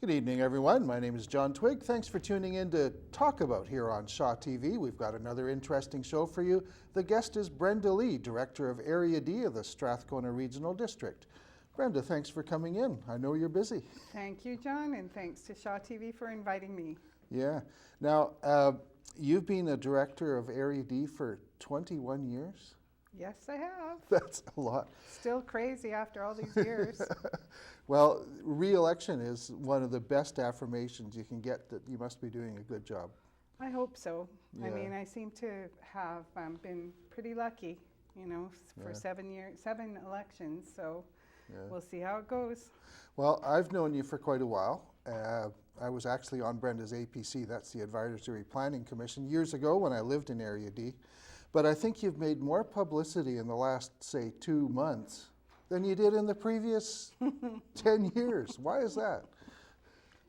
Good evening, everyone. My name is John Twigg. Thanks for tuning in to Talk About here on Shaw TV. We've got another interesting show for you. The guest is Brenda Leigh, Director of Area D of the Strathcona Regional District. Brenda, thanks for coming in. I know you're busy. Thank you, John, and thanks to Shaw TV for inviting me. Yeah. Now, you've been a Director of Area D for 21 years? Yes, I have. That's a lot. Still crazy after all these years. Well, re-election is one of the best affirmations you can get that you must be doing a good job. I hope so. Yeah. I mean, I seem to have been pretty lucky, you know, for 7 elections, so we'll see how it goes. Well, I've known you for quite a while. I was actually on Brenda's APC, that's the Advisory Planning Commission, years ago when I lived in Area D. But I think you've made more publicity in the last, say, 2 months than you did in the previous 10 years. Why is that?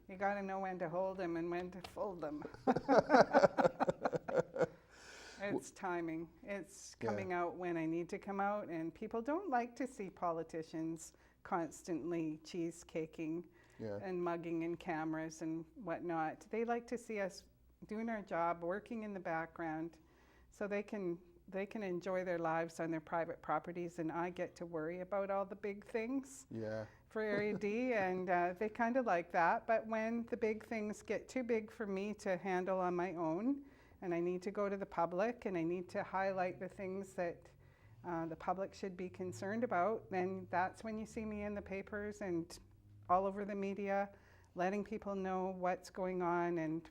You got to know when to hold them and when to fold them. It's timing. It's coming out when I need to come out, and people don't like to see politicians constantly cheesecaking and mugging in cameras and whatnot. They like to see us doing our job, working in the background, so they can enjoy their lives on their private properties, and I get to worry about all the big things for Area D, and they kind of like that. But when the big things get too big for me to handle on my own, and I need to go to the public, and I need to highlight the things that the public should be concerned about, then that's when you see me in the papers and all over the media, letting people know what's going on and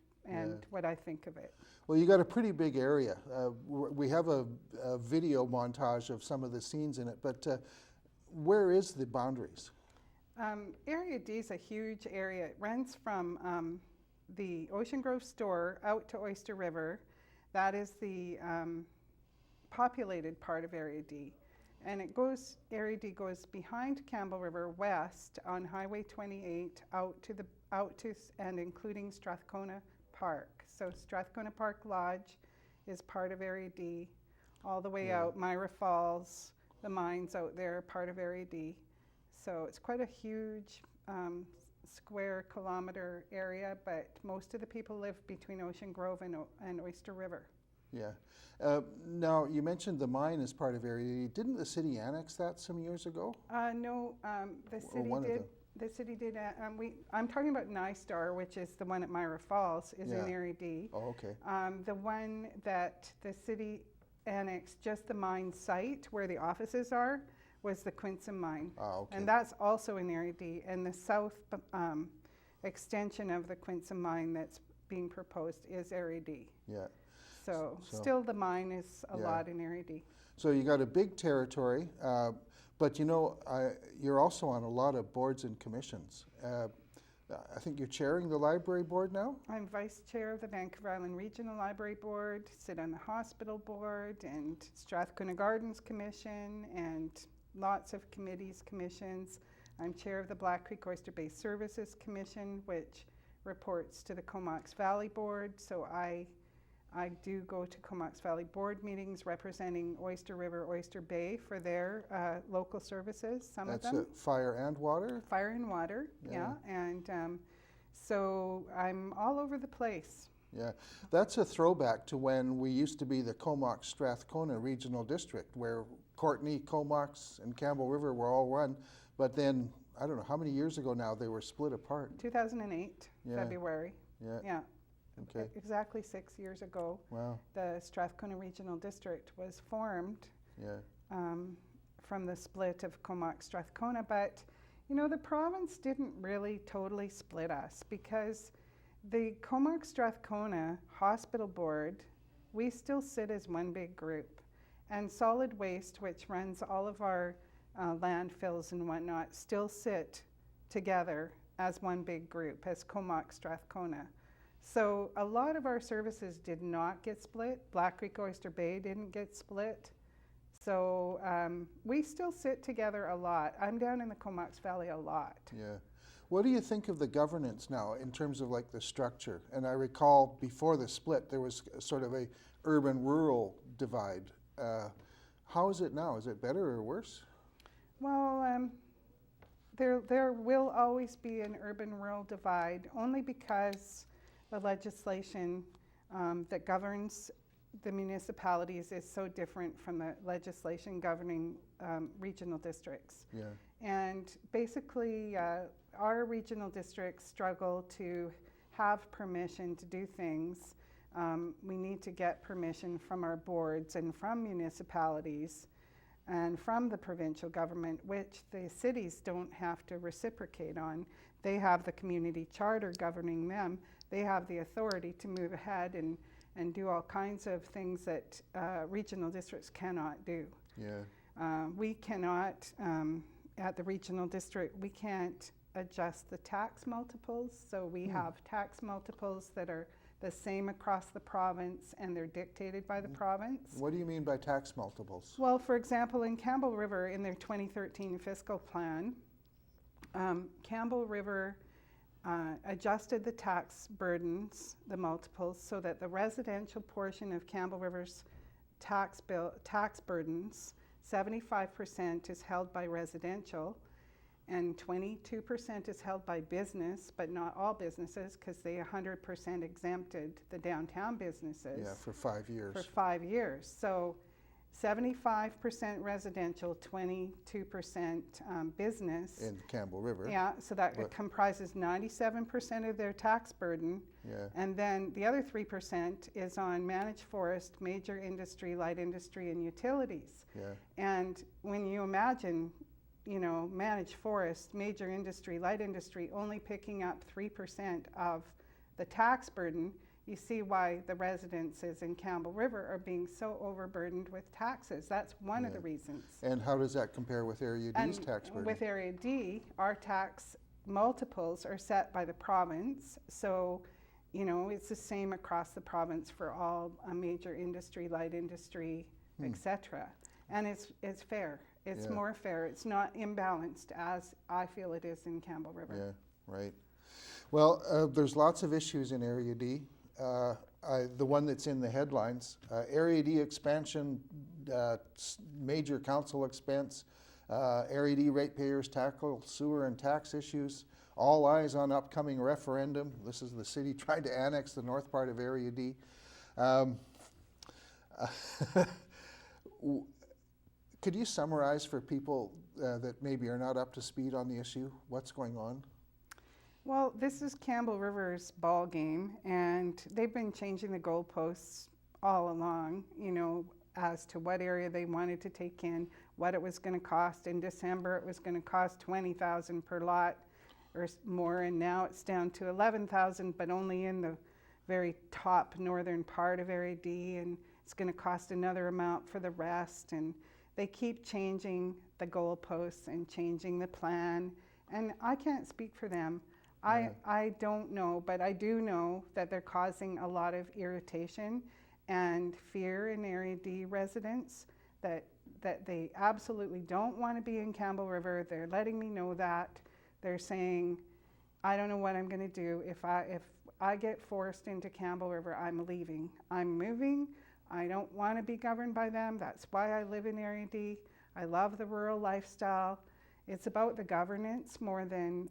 what I think of it. Well, you got a pretty big area. We have a video montage of some of the scenes in it, but where is the boundaries? Area D is a huge area. It runs from the Ocean Grove store out to Oyster River. That is the populated part of Area D. And Area D goes behind Campbell River west on Highway 28 out to and including Strathcona Park. So Strathcona Park Lodge is part of Area D, all the way out. Myra Falls, the mines out there, part of Area D. So it's quite a huge square kilometer area, but most of the people live between Ocean Grove and Oyster River. Yeah. Now, you mentioned the mine is part of Area D. Didn't the city annex that some years ago? No, the city did. The city did. I'm talking about NISTAR, which is the one at Myra Falls, is in Area D. Oh, okay. The one that the city annexed, just the mine site where the offices are, was the Quinsam mine. Oh, okay. And that's also in Area D. And the south extension of the Quinsam mine that's being proposed is Area D. Yeah. So still the mine is a lot in Area D. So you got a big territory. But you know, you're also on a lot of boards and commissions. I think you're chairing the library board now? I'm vice chair of the Vancouver Island Regional Library Board, sit on the hospital board and Strathcona Gardens Commission and lots of committees, commissions. I'm chair of the Black Creek Oyster Bay Services Commission, which reports to the Comox Valley Board. So I do go to Comox Valley Board meetings representing Oyster River, Oyster Bay for their local services, some of them. That's fire and water? Fire and water, and so I'm all over the place. Yeah, that's a throwback to when we used to be the Comox Strathcona Regional District, where Courtenay, Comox, and Campbell River were all one, but then, I don't know, how many years ago now they were split apart? 2008, February. Yeah. Okay. Exactly 6 years ago, the Strathcona Regional District was formed from the split of Comox Strathcona. But, you know, the province didn't really totally split us because the Comox Strathcona Hospital Board, we still sit as one big group. And Solid Waste, which runs all of our landfills and whatnot, still sit together as one big group, as Comox Strathcona. So a lot of our services did not get split. Black Creek Oyster Bay didn't get split. So we still sit together a lot. I'm down in the Comox Valley a lot. Yeah. What do you think of the governance now in terms of like the structure? And I recall before the split there was sort of a urban-rural divide. How is it now? Is it better or worse? Well, there will always be an urban-rural divide, only because the legislation that governs the municipalities is so different from the legislation governing regional districts. Yeah. And basically, our regional districts struggle to have permission to do things. We need to get permission from our boards and from municipalities and from the provincial government, which the cities don't have to reciprocate on. They have the community charter governing them. They have the authority to move ahead and do all kinds of things that regional districts cannot do. Yeah. We cannot, at the regional district, we can't adjust the tax multiples. So we have tax multiples that are the same across the province, and they're dictated by the province. What do you mean by tax multiples? Well, for example, in Campbell River, in their 2013 fiscal plan, Campbell River adjusted the tax burdens, the multiples, so that the residential portion of Campbell River's tax burdens, 75% is held by residential, and 22% is held by business, but not all businesses, because they 100% exempted the downtown businesses. Yeah, for 5 years. For 5 years. So 75% residential, 22% business. In Campbell River. Yeah, so that it comprises 97% of their tax burden. Yeah. And then the other 3% is on managed forest, major industry, light industry, and utilities. Yeah. And when you imagine, you know, managed forest, major industry, light industry only picking up 3% of the tax burden, you see why the residences in Campbell River are being so overburdened with taxes. That's one of the reasons. And how does that compare with Area D's tax burden? With Area D, our tax multiples are set by the province. So, you know, it's the same across the province for all major industry, light industry, etc. And it's fair. It's more fair. It's not imbalanced as I feel it is in Campbell River. Yeah, right. Well, there's lots of issues in Area D. The one that's in the headlines, Area D expansion, major council expense, Area D ratepayers tackle sewer and tax issues, all eyes on upcoming referendum. This is the city trying to annex the north part of Area D. Could you summarize for people that maybe are not up to speed on the issue what's going on? Well, this is Campbell River's ball game, and they've been changing the goalposts all along, you know, as to what area they wanted to take in, what it was going to cost. In December, it was going to cost $20,000 per lot or more, and now it's down to $11,000, but only in the very top northern part of Area D, and it's going to cost another amount for the rest. And they keep changing the goalposts and changing the plan, and I can't speak for them. I don't know, but I do know that they're causing a lot of irritation and fear in Area D residents, that they absolutely don't want to be in Campbell River. They're letting me know that. They're saying, I don't know what I'm going to do. If I get forced into Campbell River, I'm leaving. I'm moving. I don't want to be governed by them. That's why I live in Area D. I love the rural lifestyle. It's about the governance more than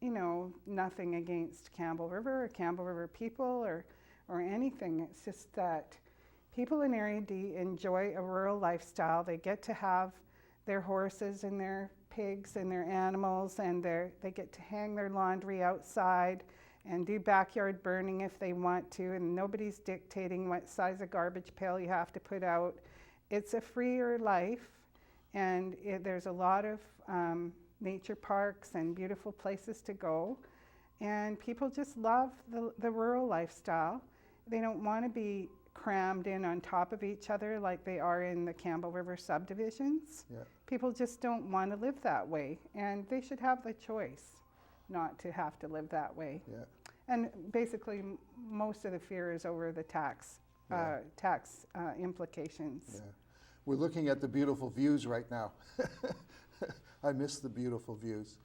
you know, nothing against Campbell River or Campbell River people or anything. It's just that people in Area D enjoy a rural lifestyle. They get to have their horses and their pigs and their animals, and they get to hang their laundry outside and do backyard burning if they want to, and nobody's dictating what size of garbage pail you have to put out. It's a freer life, and there's a lot of nature parks and beautiful places to go, and people just love the rural lifestyle. They don't want to be crammed in on top of each other like they are in the Campbell River subdivisions. Yeah. People just don't want to live that way, and they should have the choice not to have to live that way. Yeah. And basically, most of the fear is over the tax implications. Yeah. We're looking at the beautiful views right now. I miss the beautiful views.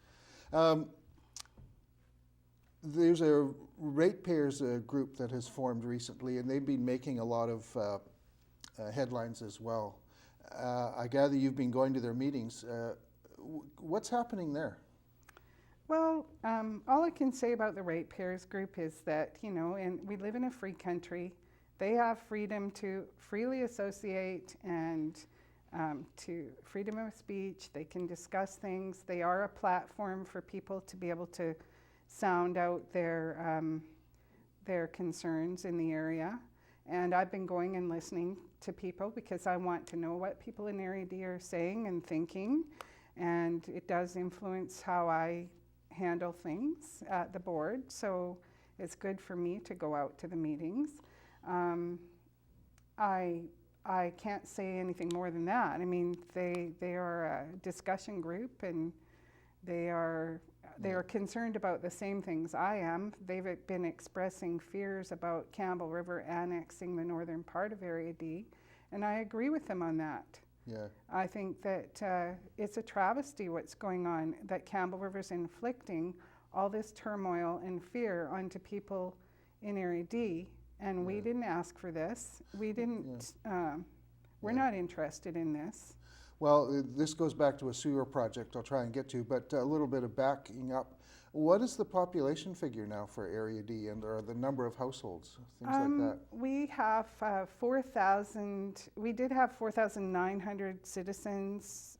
There's a ratepayers group that has formed recently, and they've been making a lot of headlines as well. I gather you've been going to their meetings. What's happening there? Well, all I can say about the ratepayers group is that, and we live in a free country. They have freedom to freely associate and to freedom of speech. They can discuss things. They are a platform for people to be able to sound out their concerns in the area. And I've been going and listening to people because I want to know what people in Area D are saying and thinking. And it does influence how I handle things at the board. So it's good for me to go out to the meetings. I can't say anything more than that. I mean, they are a discussion group, and they are concerned about the same things I am. They've been expressing fears about Campbell River annexing the northern part of Area D, and I agree with them on that. Yeah. I think that it's a travesty what's going on, that Campbell River's inflicting all this turmoil and fear onto people in Area D, and we didn't ask for this. We didn't, we're not interested in this. Well, this goes back to a sewer project I'll try and get to, but a little bit of backing up. What is the population figure now for Area D, or the number of households, things like that? We have 4,000, we did have 4,900 citizens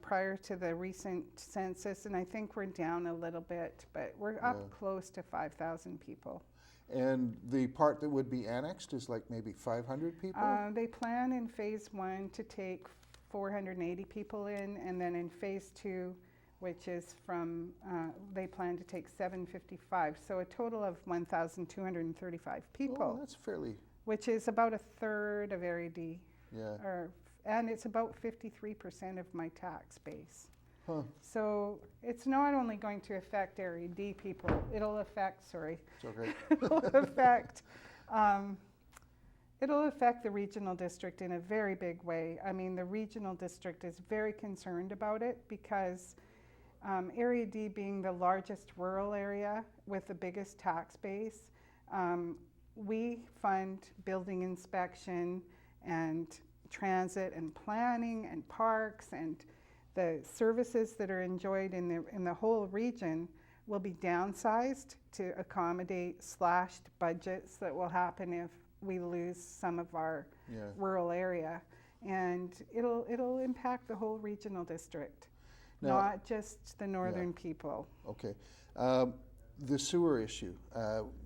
prior to the recent census, and I think we're down a little bit, but we're up close to 5,000 people. And the part that would be annexed is like maybe 500 people? They plan in phase 1 to take 480 people in, and then in phase 2, which is from, they plan to take 755, so a total of 1,235 people. Oh, that's fairly... Which is about a third of Area D. Yeah. And it's about 53% of my tax base. Huh. So it's not only going to affect Area D people, it'll affect, sorry. It's okay. It'll affect the regional district in a very big way. I mean, the regional district is very concerned about it because Area D being the largest rural area with the biggest tax base, we fund building inspection and transit and planning and parks, and the services that are enjoyed in the whole region will be downsized to accommodate slashed budgets that will happen if we lose some of our rural area, and it'll impact the whole regional district, now, not just the northern people. Okay. The sewer issue.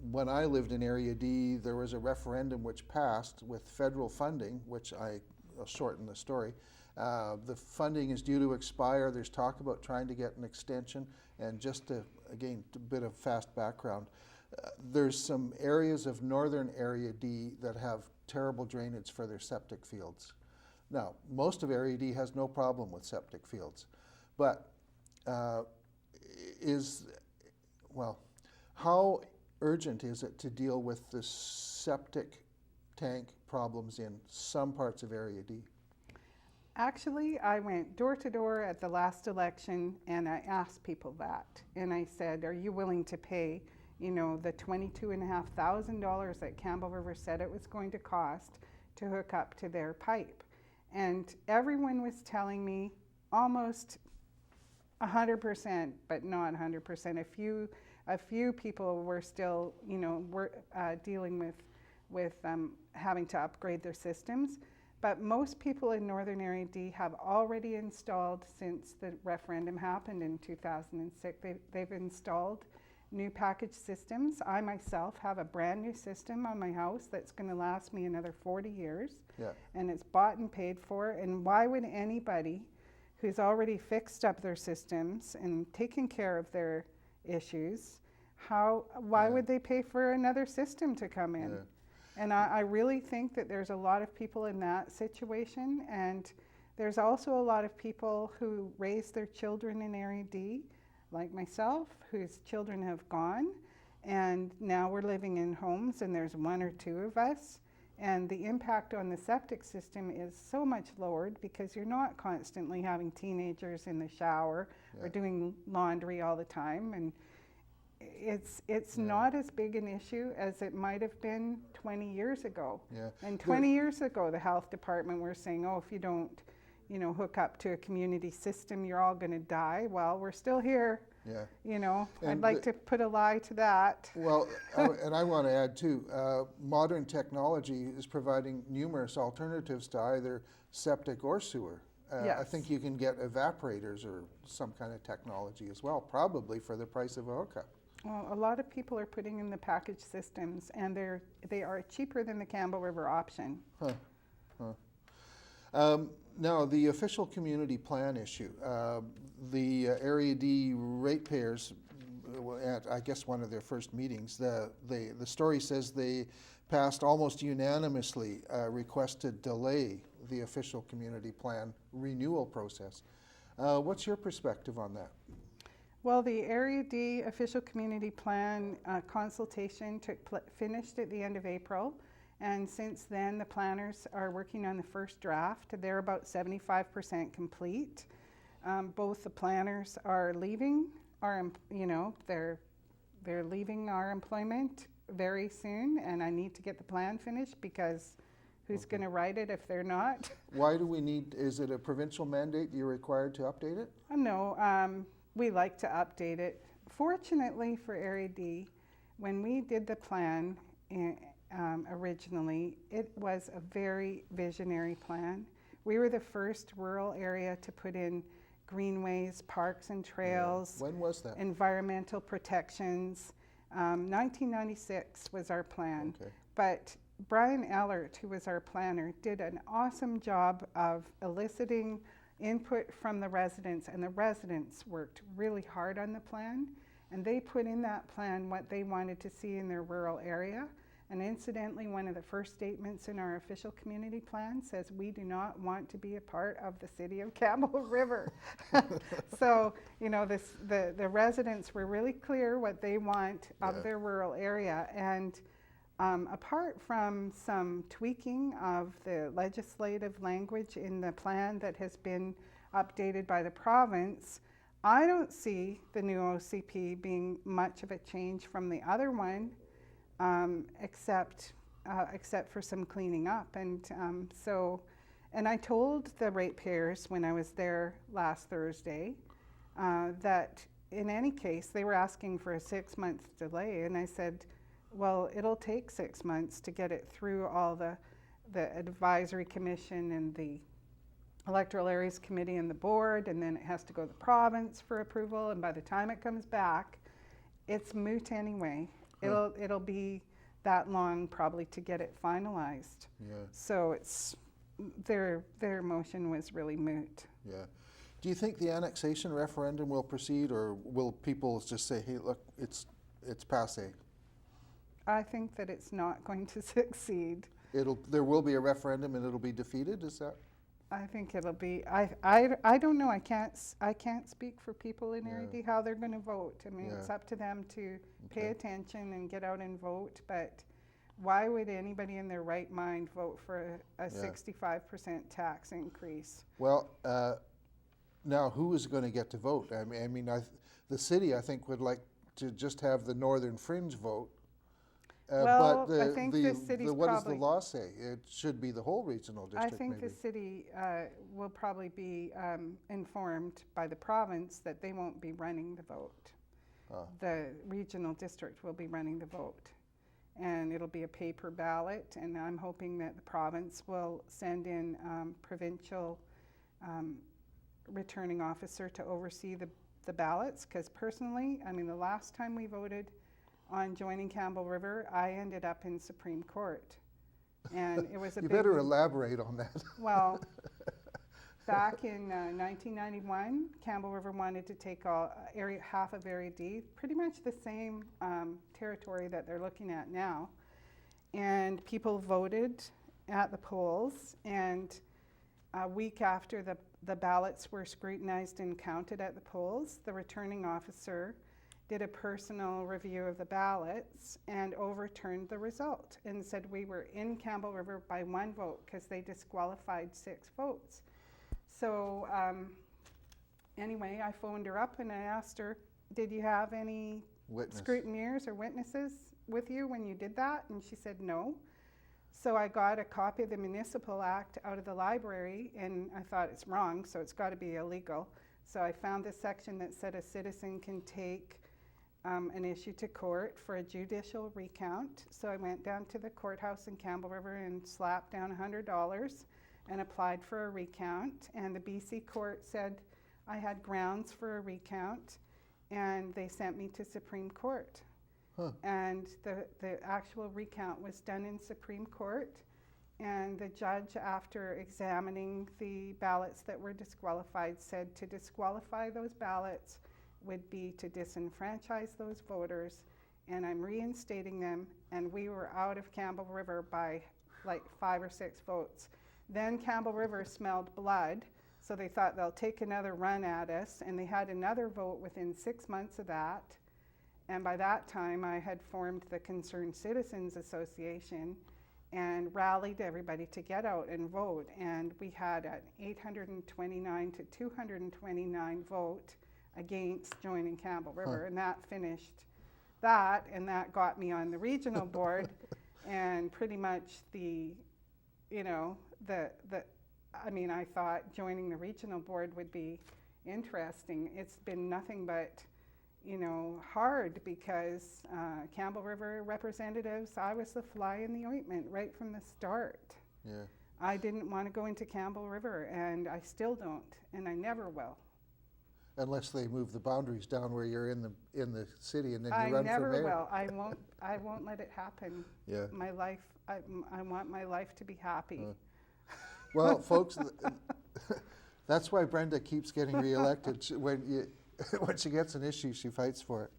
When I lived in Area D, there was a referendum which passed with federal funding, which I'll shorten the story. The funding is due to expire. There's talk about trying to get an extension, and just to, again, a bit of fast background. There's some areas of northern Area D that have terrible drainage for their septic fields. Now, most of Area D has no problem with septic fields, but how urgent is it to deal with the septic tank problems in some parts of Area D? Actually, I went door to door at the last election, and I asked people that, and I said, are you willing to pay the $22,500 that Campbell River said it was going to cost to hook up to their pipe? And everyone was telling me almost 100%, but not 100%. A few people were still, dealing with having to upgrade their systems. But most people in northern Area D have already installed, since the referendum happened in 2006, they've installed new package systems. I myself have a brand new system on my house that's going to last me another 40 years. Yeah. And it's bought and paid for. And why would anybody who's already fixed up their systems and taken care of their issues, why would they pay for another system to come in? Yeah. And I really think that there's a lot of people in that situation, and there's also a lot of people who raise their children in Area D, like myself, whose children have gone, and now we're living in homes and there's one or two of us, and the impact on the septic system is so much lowered because you're not constantly having teenagers in the shower or doing laundry all the time, and it's not as big an issue as it might have been 20 years ago. Yeah. And 20 years ago, the health department were saying, oh, if you don't, you know, hook up to a community system, you're all going to die. Well, we're still here. Yeah. You know, And I'd like to put a lie to that. Well, and I want to add too, modern technology is providing numerous alternatives to either septic or sewer. I Yes. think you can get evaporators or some kind of technology as well, probably for the price of a hookup. Well, a lot of people are putting in the package systems, and they are cheaper than the Campbell River option. Huh. Now, the official community plan issue, the Area D ratepayers, at I guess one of their first meetings, the story says they passed almost unanimously a request to delay the official community plan renewal process. What's your perspective on that? Well, the Area D official community plan consultation finished at the end of April. And since then, the planners are working on the first draft. They're about 75% complete. Both the planners are leaving they're leaving our employment very soon, and I need to get the plan finished because who's going to write it if they're not? Why do we need, is it a provincial mandate you're required to update it? No, we like to update it. Fortunately for Area D, when we did the plan, originally, it was a very visionary plan. We were the first rural area to put in greenways, parks and trails. Yeah. When was that? Environmental protections. 1996 was our plan. Okay. But Brian Ellert, who was our planner, did an awesome job of eliciting input from the residents, and the residents worked really hard on the plan, and they put in that plan what they wanted to see in their rural area. And incidentally, one of the first statements in our official community plan says we do not want to be a part of the city of Campbell River. So, you know, the residents were really clear what they want of their rural area. And apart from some tweaking of the legislative language in the plan that has been updated by the province, I don't see the new OCP being much of a change from the other one. Except for some cleaning up. And and I told the ratepayers when I was there last Thursday that in any case, they were asking for a 6-month delay. And I said, well, it'll take 6 months to get it through all the advisory commission and the electoral areas committee and the board, and then it has to go to the province for approval. And by the time it comes back, it's moot anyway. It'll be that long probably to get it finalized. Yeah. So it's their motion was really moot. Yeah. Do you think the annexation referendum will proceed, or will people just say, "Hey, look, it's passé"? I think that it's not going to succeed. There will be a referendum and it'll be defeated. Is that? I think it'll be. I don't know. I can't speak for people in Area D how they're going to vote. I mean, it's up to them to pay attention and get out and vote. But why would anybody in their right mind vote for a 65% tax increase? Well, now who is going to get to vote? I mean, the city, I think, would like to just have the northern fringe vote. Well, but I think the city's what does the law say? It should be the whole regional district. I think maybe. the city will probably be informed by the province that they won't be running the vote. The regional district will be running the vote. And it'll be a paper ballot, and I'm hoping that the province will send in provincial returning officer to oversee the ballots, because personally, I mean, the last time we voted on joining Campbell River, I ended up in Supreme Court. And it was a You big better elaborate on that. Well, back in 1991, Campbell River wanted to take half of Area D, pretty much the same territory that they're looking at now. And people voted at the polls, and a week after the ballots were scrutinized and counted at the polls, the returning officer did a personal review of the ballots and overturned the result and said we were in Campbell River by 1 vote because they disqualified 6 votes. So anyway, I phoned her up and I asked her, did you have any scrutineers or witnesses with you when you did that? And she said no. So I got a copy of the Municipal Act out of the library, and I thought it's wrong, so it's got to be illegal. So I found the section that said a citizen can take an issue to court for a judicial recount. So I went down to the courthouse in Campbell River and slapped down $100 and applied for a recount. And the BC court said I had grounds for a recount, and they sent me to Supreme Court. Huh. And the actual recount was done in Supreme Court, and the judge, after examining the ballots that were disqualified, said to disqualify those ballots would be to disenfranchise those voters, and I'm reinstating them, and we were out of Campbell River by like 5 or 6 votes. Then Campbell River smelled blood, so they thought they'll take another run at us, and they had another vote within 6 months of that. And by that time, I had formed the Concerned Citizens Association and rallied everybody to get out and vote. And we had an 829 to 229 vote against joining Campbell River, and that finished that, and that got me on the regional board. And pretty much I thought joining the regional board would be interesting. It's been nothing but hard, because Campbell River representatives, I was the fly in the ointment right from the start. Yeah. I didn't want to go into Campbell River, and I still don't, and I never will. Unless they move the boundaries down where you're in the city, and then you I run for never mayor. will. I won't let it happen. Yeah. My life, I want my life to be happy. Well, folks, that's why Brenda keeps getting reelected. When she gets an issue, she fights for it,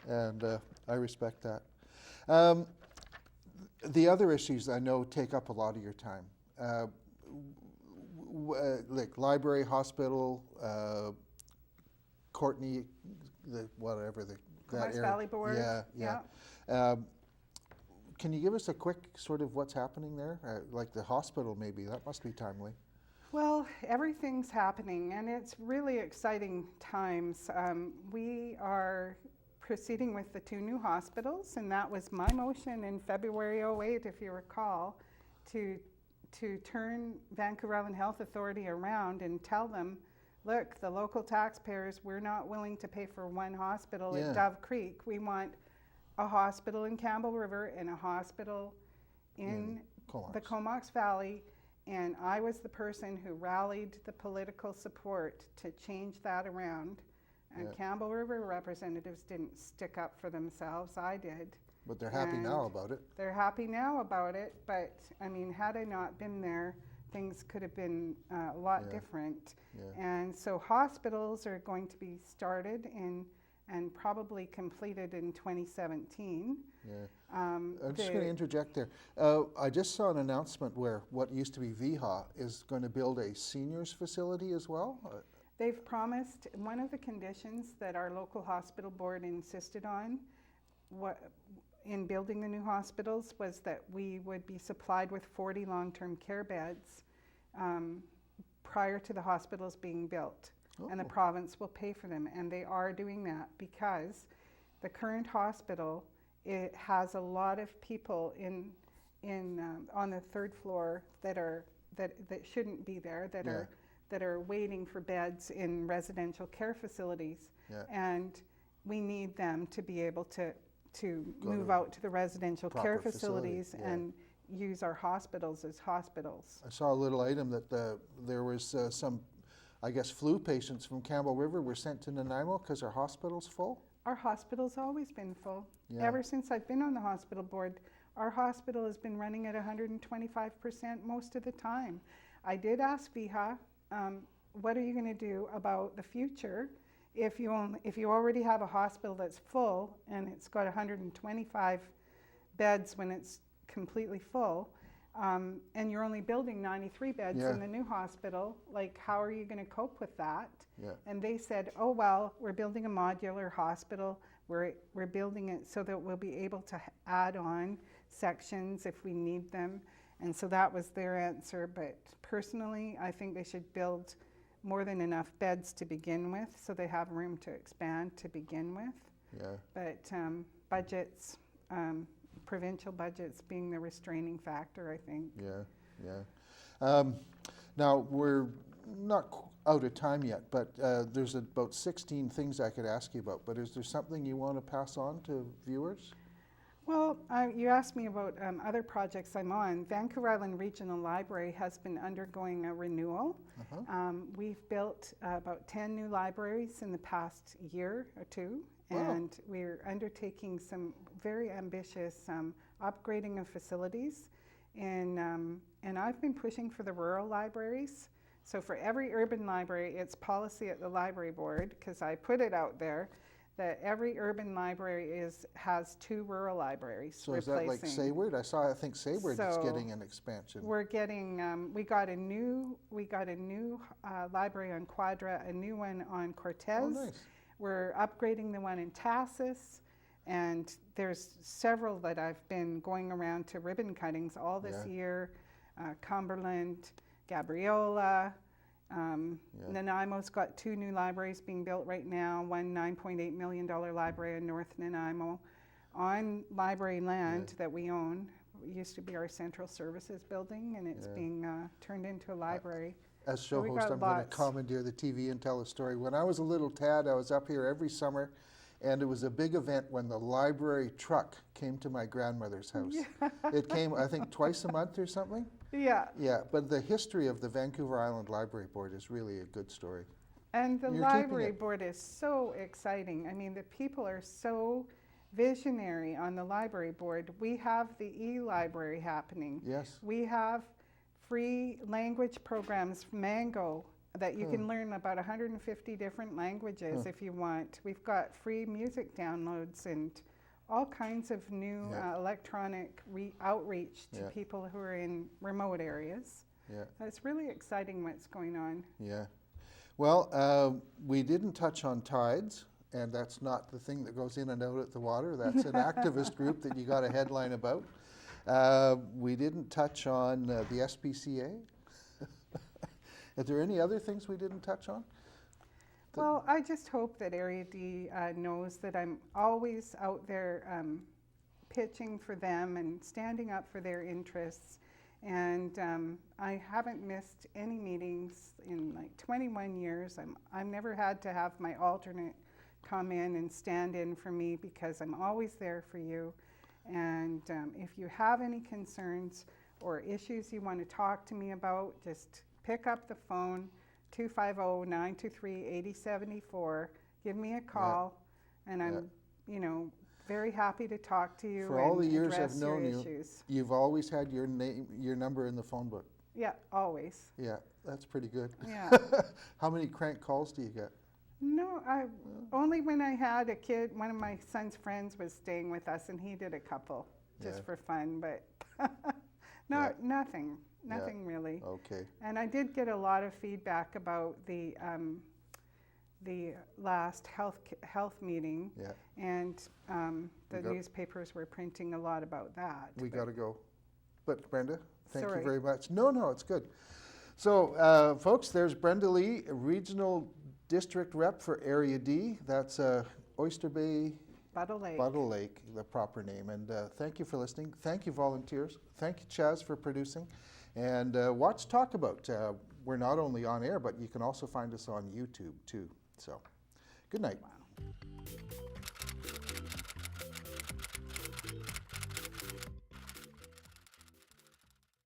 and I respect that. The other issues I know take up a lot of your time, like library, hospital, Courtney, Comox Valley Board. Yeah. Can you give us a quick sort of what's happening there? Like the hospital, maybe that must be timely. Well, everything's happening, and it's really exciting times. We are proceeding with the 2 new hospitals, and that was my motion in February '08, if you recall, to turn Vancouver Island Health Authority around and tell them, look, the local taxpayers, we're not willing to pay for one hospital at Dove Creek. We want a hospital in Campbell River and a hospital in the Comox Valley. And I was the person who rallied the political support to change that around. And Campbell River representatives didn't stick up for themselves, I did. But they're happy now about it. They're happy now about it, but I mean, had I not been there, things could have been a lot different. And so hospitals are going to be started and probably completed in 2017. I'm just going to interject there. I just saw an announcement where what used to be VHA is going to build a seniors facility as well. They've promised, one of the conditions that our local hospital board insisted on in building the new hospitals was that we would be supplied with 40 long-term care beds prior to the hospitals being built. And the province will pay for them, and they are doing that because the current hospital, it has a lot of people on the 3rd floor that shouldn't be there, that are waiting for beds in residential care facilities, and we need them to be able to move out to the residential care facilities and use our hospitals as hospitals. I saw a little item that there was some, I guess, flu patients from Campbell River were sent to Nanaimo because our hospital's full? Our hospital's always been full. Ever since I've been on the hospital board, our hospital has been running at 125% most of the time. I did ask VHA, what are you going to do about the future if you already have a hospital that's full and it's got 125 beds when it's completely full, and you're only building 93 beds in the new hospital, like how are you going to cope with that? And they said, oh well, we're building a modular hospital, we're building it so that we'll be able to add on sections if we need them. And so that was their answer, but personally I think they should build more than enough beds to begin with so they have room to expand to begin with. But budgets, provincial budgets being the restraining factor, I think. Now, we're not out of time yet, but there's about 16 things I could ask you about, but is there something you want to pass on to viewers? Well, you asked me about other projects I'm on. Vancouver Island Regional Library has been undergoing a renewal. We've built about 10 new libraries in the past year or two, and we're undertaking some very ambitious upgrading of facilities. And I've been pushing for the rural libraries. So for every urban library, it's policy at the library board, because I put it out there, that every urban library has 2 rural libraries. So is that like Sayward? I think Sayward is getting an expansion. We're getting, we got a new library on Quadra, a new one on Cortez. Oh, nice. We're upgrading the one in Tassis, and there's several that I've been going around to ribbon cuttings all this year. Cumberland, Gabriola, Nanaimo's got 2 new libraries being built right now, one $9.8 million library in North Nanaimo on library land that we own. It used to be our central services building, and it's being turned into a library. As show host, I'm going to commandeer the TV and tell a story. When I was a little tad, I was up here every summer, and it was a big event when the library truck came to my grandmother's house. It came, I think, twice a month or something. Yeah, but the history of the Vancouver Island Library Board is really a good story. And the library board is so exciting. I mean, the people are so visionary on the library board. We have the e-library happening. Yes. We have free language programs, Mango, that you can learn about 150 different languages if you want. We've got free music downloads and all kinds of new electronic outreach to people who are in remote areas. It's really exciting what's going on. Well, we didn't touch on tides, and that's not the thing that goes in and out at the water. That's an activist group that you got a headline about. We didn't touch on the SPCA. Are there any other things we didn't touch on? Well, I just hope that Area D knows that I'm always out there pitching for them and standing up for their interests. And I haven't missed any meetings in like 21 years. I've never had to have my alternate come in and stand in for me, because I'm always there for you. And if you have any concerns or issues you want to talk to me about, just pick up the phone, 250-923-8074. Give me a call, and I'm, very happy to talk to you. For all the years I've known you, you've always had your name, your number in the phone book. Yeah, always. Yeah, that's pretty good. Yeah. How many crank calls do you get? No, only when I had a kid. One of my son's friends was staying with us, and he did a couple just for fun, but nothing really. Okay. And I did get a lot of feedback about the last health meeting, and the newspapers were printing a lot about that. We got to go. But Brenda, thank Sorry. you very much. No, it's good. So, folks, there's Brenda Leigh, Regional District Rep for Area D. That's Oyster Bay, Buttle Lake, the proper name. And thank you for listening. Thank you, volunteers. Thank you, Chaz, for producing. And watch Talk About. We're not only on air, but you can also find us on YouTube, too. So, good night. Wow.